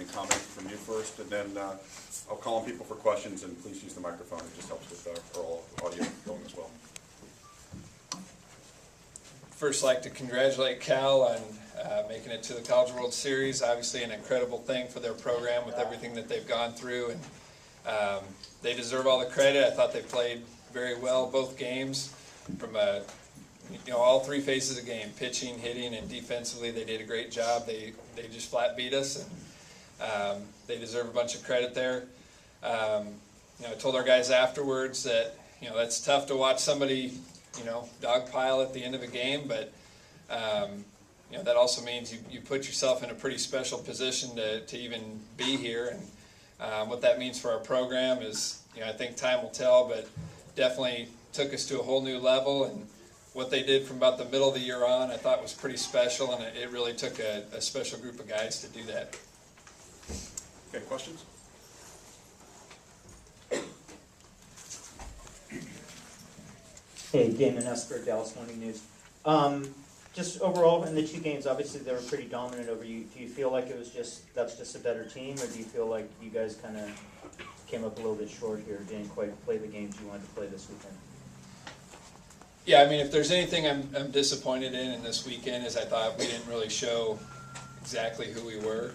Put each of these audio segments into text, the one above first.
any comment from you first, and then I'll call on people for questions, and please use the microphone. It just helps with our audio going as well. First, like to congratulate Cal on making it to the College World Series. Obviously an incredible thing for their program with everything that they've gone through, and they deserve all the credit. I thought they played very well both games from all three phases of the game, pitching, hitting, and defensively. They did a great job. They just flat beat us, and they deserve a bunch of credit there. I told our guys afterwards that that's tough to watch somebody dogpile at the end of a game, but that also means you put yourself in a pretty special position to even be here, and what that means for our program is I think time will tell, but definitely took us to a whole new level, and what they did from about the middle of the year on I thought was pretty special, and it really took a special group of guys to do that. Okay, questions? Hey, Damon Esper, Dallas Morning News. Just overall in the two games, obviously they were pretty dominant over you. Do you feel like that's just a better team, or do you feel like you guys kind of came up a little bit short here, didn't quite play the games you wanted to play this weekend? Yeah, I mean, if there's anything I'm disappointed in this weekend is I thought we didn't really show exactly who we were.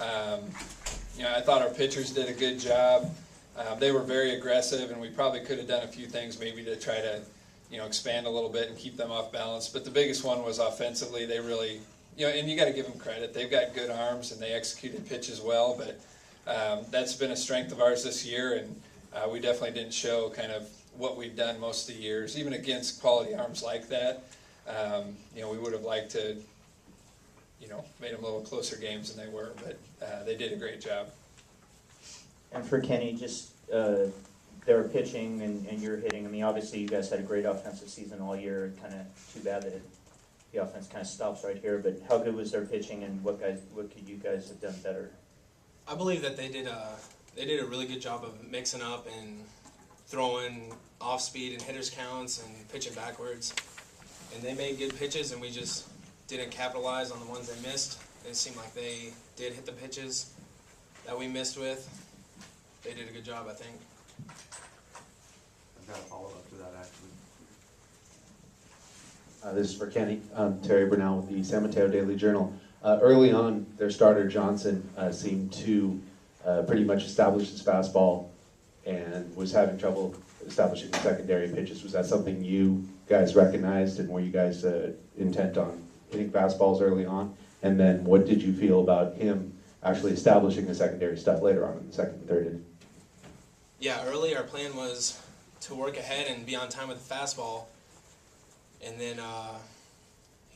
I thought our pitchers did a good job. They were very aggressive, and we probably could have done a few things maybe to try to expand a little bit and keep them off balance. But the biggest one was offensively. They really, and you got to give them credit. They've got good arms, and they executed pitches well. But that's been a strength of ours this year, and we definitely didn't show kind of what we've done most of the years, even against quality arms like that. We would have liked to, made them a little closer games than they were, but they did a great job. And for Kenny, just their pitching and your hitting. I mean, obviously you guys had a great offensive season all year. Kind of too bad that the offense kind of stops right here. But how good was their pitching, and what could you guys have done better? I believe that they did a really good job of mixing up and throwing off speed and hitters counts and pitching backwards. And they made good pitches, and we just didn't capitalize on the ones they missed. It seemed like they did hit the pitches that we missed with. They did a good job, I think. I've got a follow-up to that, actually. This is for Kenny. Terry Burnell with the San Mateo Daily Journal. Early on, their starter Johnson seemed to pretty much establish his fastball and was having trouble establishing the secondary pitches. Was that something you guys recognized, and were you guys intent on hitting fastballs early on? And then what did you feel about him actually establishing the secondary stuff later on in the second and third inning? Yeah, early our plan was to work ahead and be on time with the fastball. And then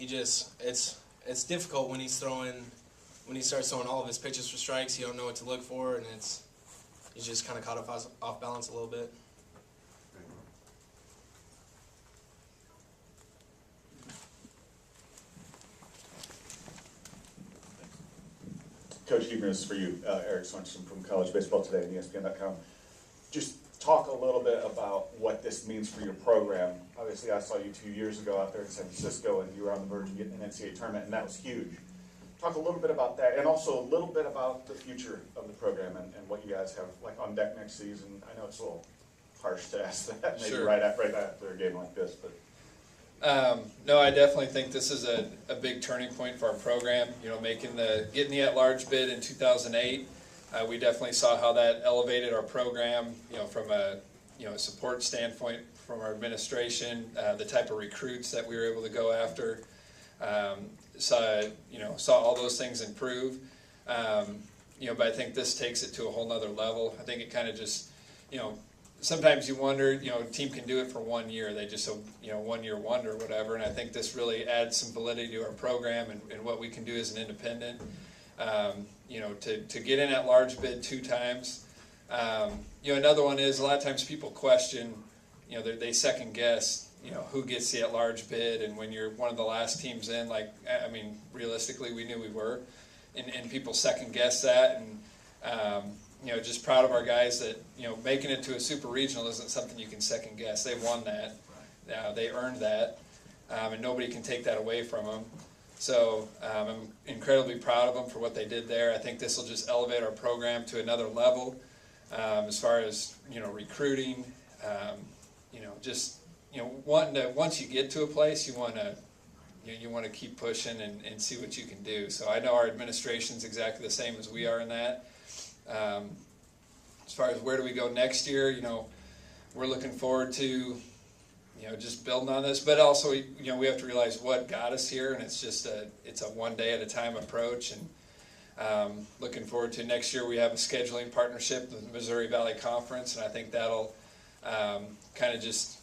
it's difficult when he starts throwing all of his pitches for strikes. You don't know what to look for, and he's just kind of caught off balance a little bit. Coach Huebner, this is for you. Eric Swenson from College Baseball Today and ESPN.com. Just talk a little bit about what this means for your program. Obviously, I saw you 2 years ago out there in San Francisco, and you were on the verge of getting an NCAA tournament, and that was huge. Talk a little bit about that, and also a little bit about the future of the program and what you guys have like on deck next season. I know it's a little harsh to ask that maybe Sure. right after a game like this, but. No, I definitely think this is a big turning point for our program. Getting the at-large bid in 2008, we definitely saw how that elevated our program. From a support standpoint from our administration, the type of recruits that we were able to go after. Saw all those things improve. But I think this takes it to a whole nother level. I think it kind of just sometimes you wonder, a team can do it for 1 year. They just, 1 year wonder or whatever. And I think this really adds some validity to our program and what we can do as an independent. To get in at large bid 2 times. Another one is a lot of times people question, they second guess, who gets the at large bid. And when you're one of the last teams in, realistically, we knew we were. And people second guess that. And, just proud of our guys that, making it to a super regional isn't something you can second guess. They won that. They earned that. And nobody can take that away from them. So I'm incredibly proud of them for what they did there. I think this will just elevate our program to another level as far as recruiting. Just wanting to, once you get to a place, you want to keep pushing and see what you can do. So I know our administration's exactly the same as we are in that. As far as where do we go next year, we're looking forward to just building on this, but also we have to realize what got us here, and it's a one day at a time approach. And looking forward to next year, we have a scheduling partnership with the Missouri Valley Conference, and I think that'll kind of just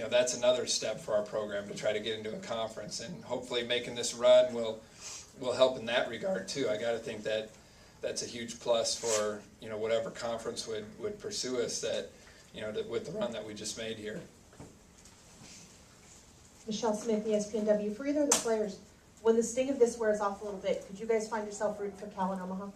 that's another step for our program to try to get into a conference, and hopefully making this run will help in that regard too. I got to think that's a huge plus for whatever conference would pursue us with the run that we just made here. Michelle Smith, ESPNW. For either of the players, when the sting of this wears off a little bit, could you guys find yourself rooting for Cal and Omaha?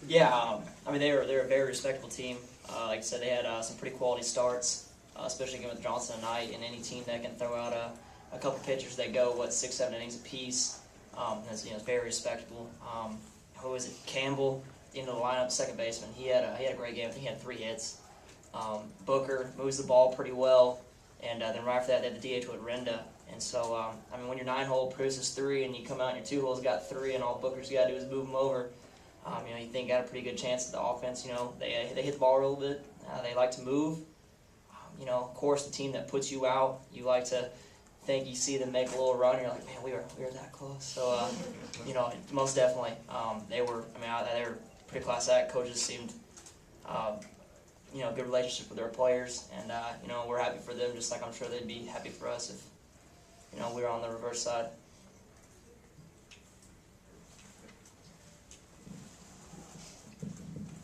Yeah, they're a very respectable team. Like I said, they had some pretty quality starts, especially again with Johnson and Knight, and any team that can throw out a couple pitchers that go 6-7 innings apiece. Is very respectable. Who is it? Campbell, into the lineup, second baseman. He had a great game. I think he had 3 hits. Booker moves the ball pretty well, and then right after that, they had the DH with Renda. And so, when your 9-hole produces 3, and you come out and your 2-hole's got 3, and all Booker's got to do is move them over, you think got a pretty good chance at the offense. They hit the ball a little bit. They like to move. Of course, the team that puts you out, you like to think you see them make a little run, and you're like, man, we were that close. So, most definitely, they were pretty class act. Coaches seemed, good relationship with their players, and we're happy for them, just like I'm sure they'd be happy for us if we were on the reverse side.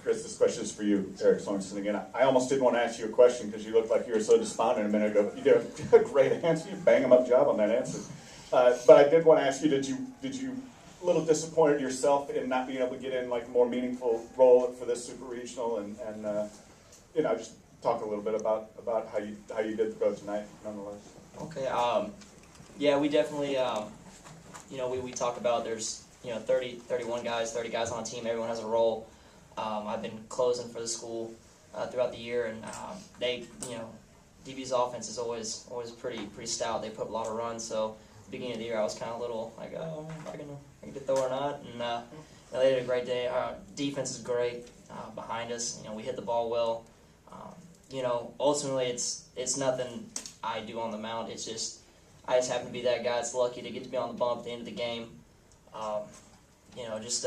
Chris, this question is for you, Eric Sorensen again. I almost didn't want to ask you a question because you looked like you were so despondent a minute ago. You did a great answer. You bang 'em up job on that answer. But I did want to ask you, did you a little disappointed yourself in not being able to get in a more meaningful role for this super regional and just talk a little bit about how you did go tonight, nonetheless. Okay. Yeah, we definitely we talk about there's 31 guys, 30 guys on a team. Everyone has a role. I've been closing for the school throughout the year, and they, DB's offense is always pretty stout. They put a lot of runs, so at the beginning of the year I was kind of a little like, oh, am I gonna get to throw or not? And they did a great day. Our defense is great behind us. We hit the ball well. Ultimately it's nothing I do on the mound. It's just I just happen to be that guy that's lucky to get to be on the bump at the end of the game. Just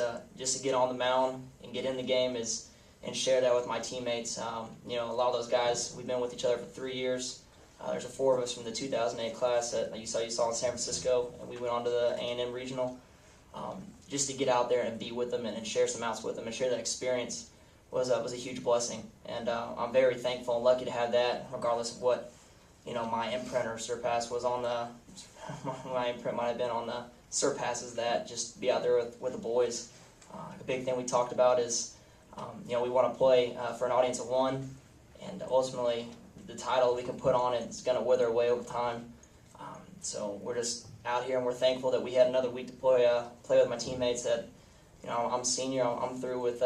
to get on the mound and get in the game and share that with my teammates. A lot of those guys, we've been with each other for 3 years. There's 4 of us from the 2008 class that you saw in San Francisco, and we went on to the A&M Regional. Just to get out there and be with them and share some outs with them and share that experience was a huge blessing. And I'm very thankful and lucky to have that, regardless of what my imprint or surpass was on the. My imprint might have been on the surpasses that. Just be out there with the boys. The big thing we talked about is, we want to play for an audience of 1, and ultimately the title we can put on it is going to wither away over time. So we're just out here, and we're thankful that we had another week to play with my teammates. That I'm a senior, I'm through with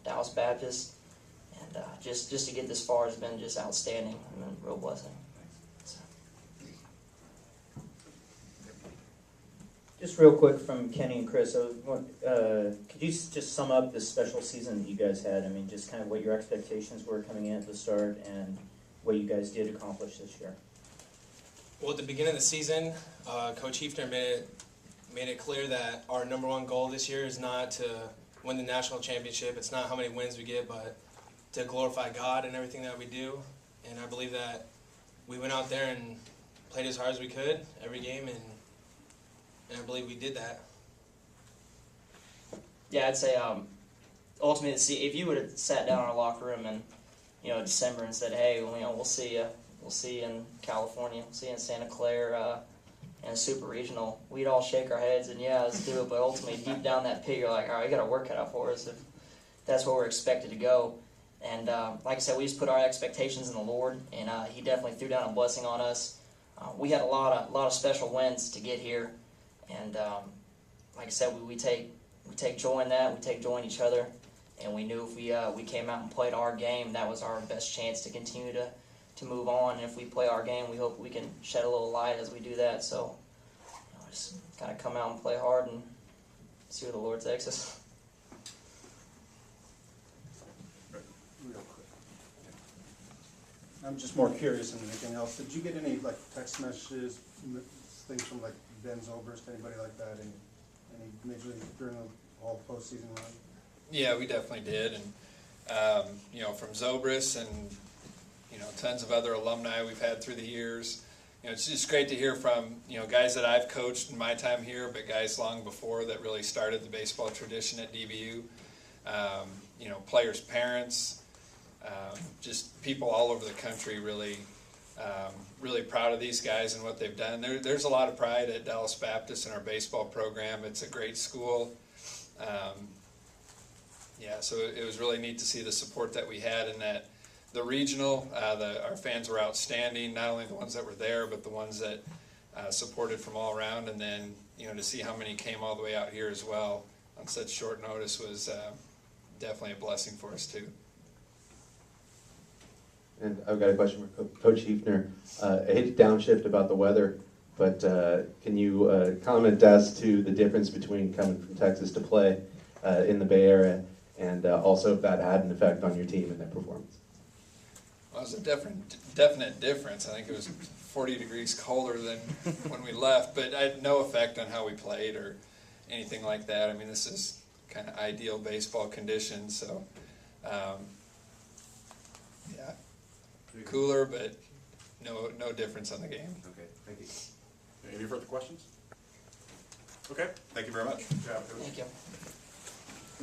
Dallas Baptist, and just to get this far has been just outstanding and a real blessing. Just real quick from Kenny and Chris, could you just sum up this special season that you guys had? Just kind of what your expectations were coming in at the start and what you guys did accomplish this year. Well, at the beginning of the season, Coach Hefner made it clear that our number 1 goal this year is not to win the national championship. It's not how many wins we get, but to glorify God in everything that we do. And I believe that we went out there and played as hard as we could every game, and I believe we did that. Yeah, I'd say ultimately, if you would have sat down in our locker room in December and said, hey, we'll see you in California, we'll see you in Santa Clara in a super regional, we'd all shake our heads and yeah, let's do it. But ultimately, deep down that pit, you're like, all right, we got our work cut out for us if that's where we're expected to go. And like I said, we just put our expectations in the Lord, and He definitely threw down a blessing on us. we had a lot of special wins to get here, and like I said, we take joy in that. We take joy in each other, and we knew if we came out and played our game, that was our best chance to continue to move on. And if we play our game, we hope we can shed a little light as we do that. So, just kind of come out and play hard and see where the Lord takes us. Real quick. I'm just more curious than anything else. Did you get any like text messages, things from like Ben Zobrist, anybody like that, any major league during the whole postseason run? Yeah, we definitely did, and from Zobrist and tons of other alumni we've had through the years. It's just great to hear from guys that I've coached in my time here, but guys long before that really started the baseball tradition at DBU. Players' parents, just people all over the country really proud of these guys and what they've done. There's a lot of pride at Dallas Baptist in our baseball program. It's a great school. So it was really neat to see the support that we had in that. The regional, our fans were outstanding, not only the ones that were there, but the ones that supported from all around. And then, to see how many came all the way out here as well on such short notice was definitely a blessing for us too. And I've got a question for Coach Hefner. I hate to downshift about the weather, but can you comment as to the difference between coming from Texas to play in the Bay Area, and also if that had an effect on your team and their performance? Well, it was a definite difference. I think it was 40 degrees colder than when we left, but it had no effect on how we played or anything like that. I mean, this is kind of ideal baseball conditions, so cooler, but no difference on the game. Okay, thank you. Any further questions? Okay, thank you very much. Good job, Coach. Thank you.